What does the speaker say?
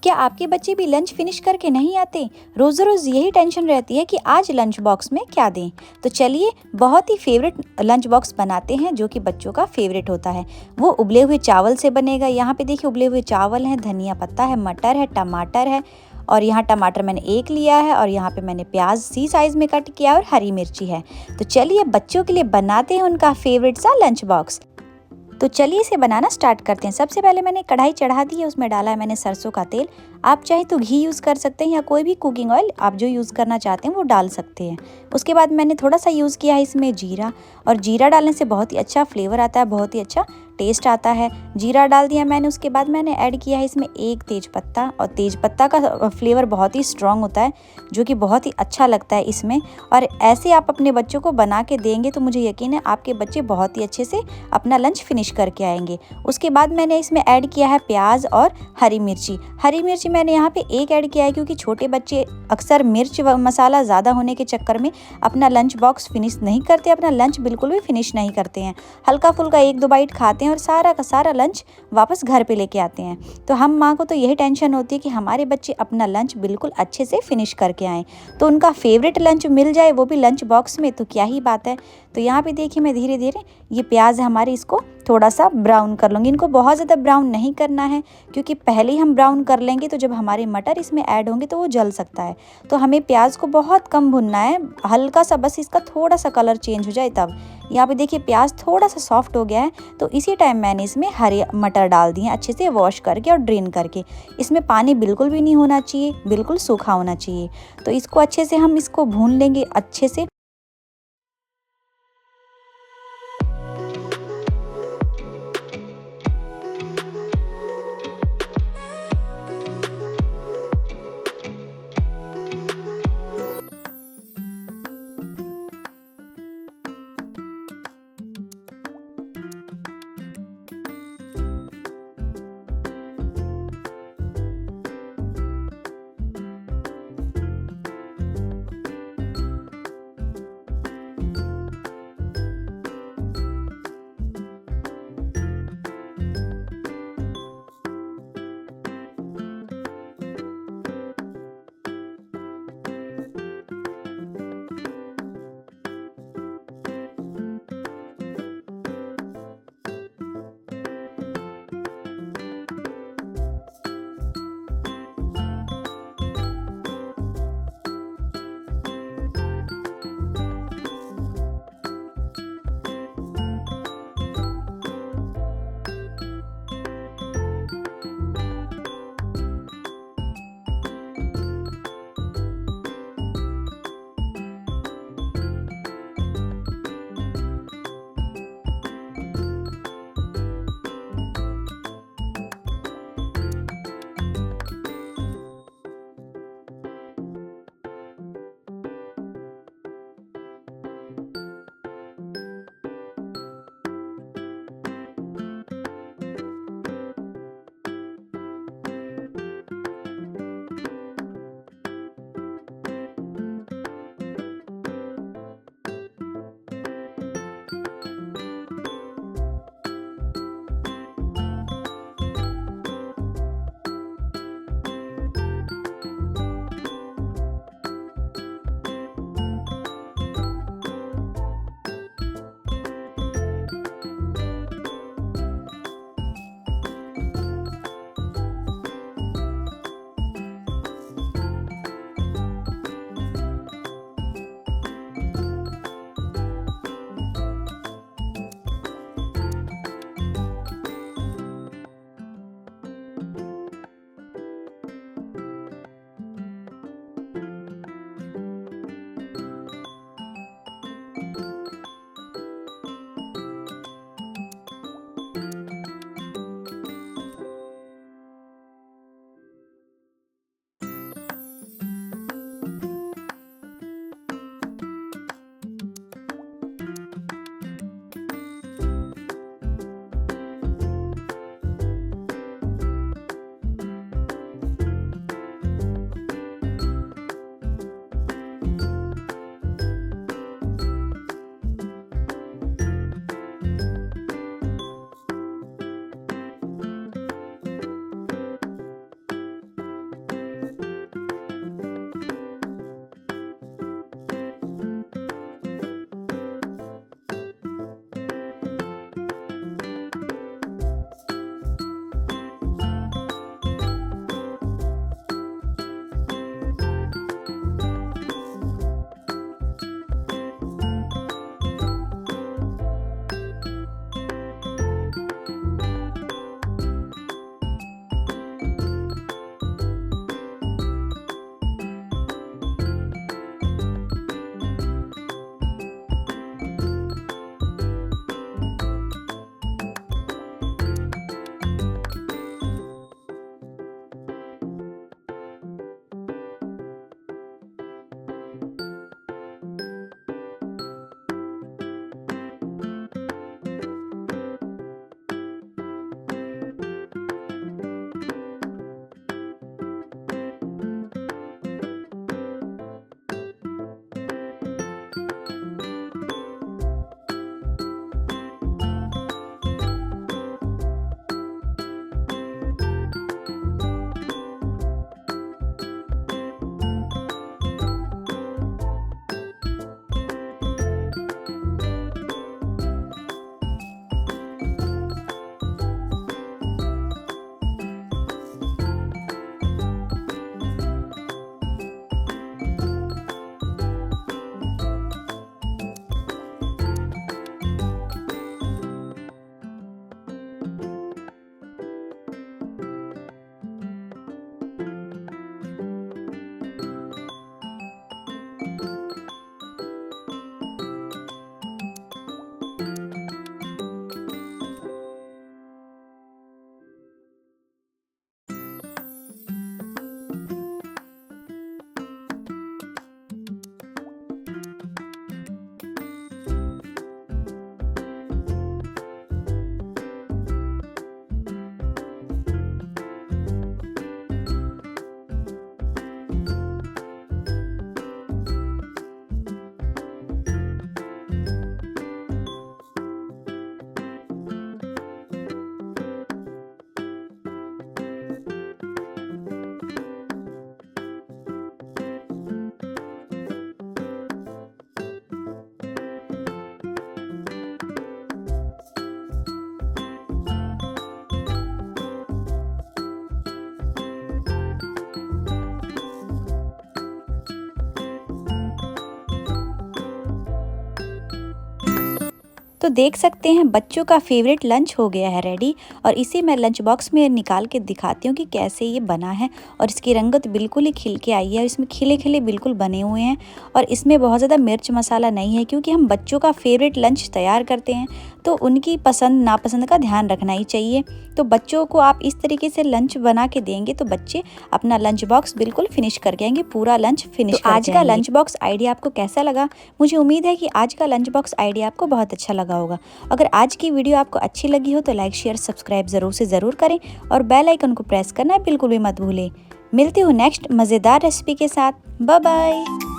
क्या आपके बच्चे भी लंच फिनिश करके नहीं आते? रोज़ रोज़ यही टेंशन रहती है कि आज लंच बॉक्स में क्या दें। तो चलिए बहुत ही फेवरेट लंच बॉक्स बनाते हैं जो कि बच्चों का फेवरेट होता है। वो उबले हुए चावल से बनेगा। यहाँ पे देखिए उबले हुए चावल हैं, धनिया पत्ता है, मटर है, टमाटर है और यहाँ टमाटर मैंने एक लिया है और यहाँ पे मैंने प्याज सी साइज़ में कट किया और हरी मिर्ची है। तो चलिए बच्चों के लिए बनाते हैं उनका फेवरेट सा लंच बॉक्स। तो चलिए इसे बनाना स्टार्ट करते हैं। सबसे पहले मैंने कढ़ाई चढ़ा दी है, उसमें डाला है मैंने सरसों का तेल। आप चाहे तो घी यूज़ कर सकते हैं या कोई भी कुकिंग ऑयल आप जो यूज़ करना चाहते हैं वो डाल सकते हैं। उसके बाद मैंने थोड़ा सा यूज़ किया है इसमें जीरा, और जीरा डालने से बहुत ही अच्छा फ्लेवर आता है, बहुत ही अच्छा टेस्ट आता है। जीरा डाल दिया मैंने। उसके बाद मैंने ऐड किया है इसमें एक तेज़पत्ता, और तेज़पत्ता का फ्लेवर बहुत ही स्ट्रॉन्ग होता है जो कि बहुत ही अच्छा लगता है इसमें। और ऐसे आप अपने बच्चों को बना के देंगे तो मुझे यकीन है आपके बच्चे बहुत ही अच्छे से अपना लंच फिनिश करके आएंगे। उसके बाद मैंने इसमें ऐड किया है प्याज और हरी मिर्ची। हरी मिर्ची मैंने यहाँ पे एक ऐड किया है क्योंकि छोटे बच्चे अक्सर मिर्च व मसाला ज़्यादा होने के चक्कर में अपना लंच बॉक्स फिनिश नहीं करते, अपना लंच बिल्कुल भी फिनिश नहीं करते हैं। हल्का फुल्का एक दो बाइट खाते हैं और सारा का सारा लंच वापस घर पे लेके आते हैं। तो हम माँ को तो यही टेंशन होती है कि हमारे बच्चे अपना लंच बिल्कुल अच्छे से फिनिश करके आएँ, तो उनका फेवरेट लंच मिल जाए वो भी लंच बॉक्स में, तो क्या ही बात है। तो यहाँ पे देखिए मैं धीरे धीरे ये प्याज है हमारे, इसको थोड़ा सा ब्राउन कर लूँगी। इनको बहुत ज़्यादा ब्राउन नहीं करना है क्योंकि पहले ही हम ब्राउन कर लेंगे तो जब हमारे मटर इसमें ऐड होंगे तो वो जल सकता है। तो हमें प्याज को बहुत कम भुनना है, हल्का सा, बस इसका थोड़ा सा कलर चेंज हो जाए तब। यहाँ पे देखिए प्याज थोड़ा सा सॉफ्ट हो गया है, तो इसी टाइम मैंने इसमें हरे मटर डाल दिए अच्छे से वॉश करके और ड्रेन करके। इसमें पानी बिल्कुल भी नहीं होना चाहिए, बिल्कुल सूखा होना चाहिए। तो इसको अच्छे से हम इसको भून लेंगे अच्छे से। तो देख सकते हैं बच्चों का फेवरेट लंच हो गया है रेडी। और इसे मैं लंच बॉक्स में निकाल के दिखाती हूँ कि कैसे ये बना है। और इसकी रंगत बिल्कुल ही खिल के आई है और इसमें खिले खिले बिल्कुल बने हुए हैं। और इसमें बहुत ज़्यादा मिर्च मसाला नहीं है, क्योंकि हम बच्चों का फेवरेट लंच तैयार करते हैं तो उनकी पसंद नापसंद का ध्यान रखना ही चाहिए। तो बच्चों को आप इस तरीके से लंच बना के देंगे तो बच्चे अपना लंच बॉक्स बिल्कुल फिनिश करके आएंगे, पूरा लंच फिनिश करके आएंगे। आज का लंच बॉक्स आइडिया आपको कैसा लगा? मुझे उम्मीद है कि आज का लंच बॉक्स आइडिया आपको बहुत अच्छा लगा होगा। अगर आज की वीडियो आपको अच्छी लगी हो तो लाइक शेयर सब्सक्राइब ज़रूर से ज़रूर करें और बेल आइकन को प्रेस करना बिल्कुल भी मत भूलें। मिलती हूँ नेक्स्ट मज़ेदार रेसिपी के साथ। Bye bye.